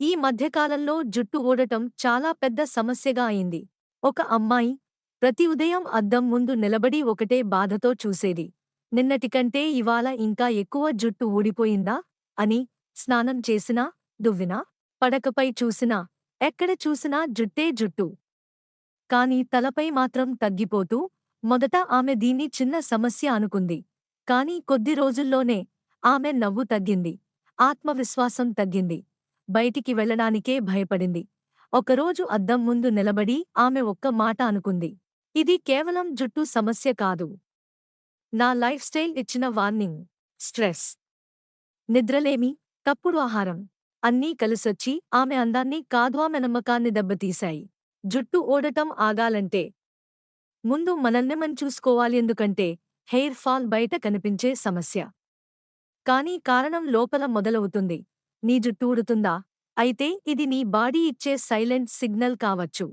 ఈ మధ్యకాలంలో జుట్టు ఊడటం చాలా పెద్ద సమస్యగా అయింది. ఒక అమ్మాయి ప్రతి ఉదయం అద్దం ముందు నిలబడి ఒకటే బాధతో చూసేది. నిన్నటికంటే ఇవాళ ఇంకా ఎక్కువ జుట్టు ఊడిపోయిందా అని. స్నానం చేసినా, దువ్వినా, పడకపై చూసినా, ఎక్కడ చూసినా జుట్టే జుట్టు. కాని తలపై మాత్రం తగ్గిపోతూ, మొదట ఆమె దీన్ని చిన్న సమస్య అనుకుంది. కాని కొద్ది రోజుల్లోనే ఆమె నవ్వు తగ్గింది, ఆత్మవిశ్వాసం తగ్గింది, బయటికి వెళ్ళడానికే భయపడింది. ఒకరోజు అద్దం ముందు నిలబడి ఆమె ఒక్క మాట అనుకుంది. ఇది కేవలం జుట్టు సమస్య కాదు. నా లైఫ్ స్టైల్ ఇచ్చిన వార్నింగ్. స్ట్రెస్, నిద్రలేమి, తప్పుడు ఆహారం అన్నీ కలిసొచ్చి ఆమె అందాన్ని కాదు ఆమె నమ్మకాన్ని దెబ్బతీశాయి. జుట్టు ఊడటం ఆగాలంటే ముందు మనల్ని మనం చూసుకోవాలి. ఎందుకంటే హెయిర్ ఫాల్ బయట కనిపించే సమస్య. కానీ కారణం లోపల మొదలవుతుంది. నీ జుట్టు ఊడుతుందా? అయితే ఇది నీ బాడీ ఇచ్చే సైలెంట్ సిగ్నల్ కావచ్చు.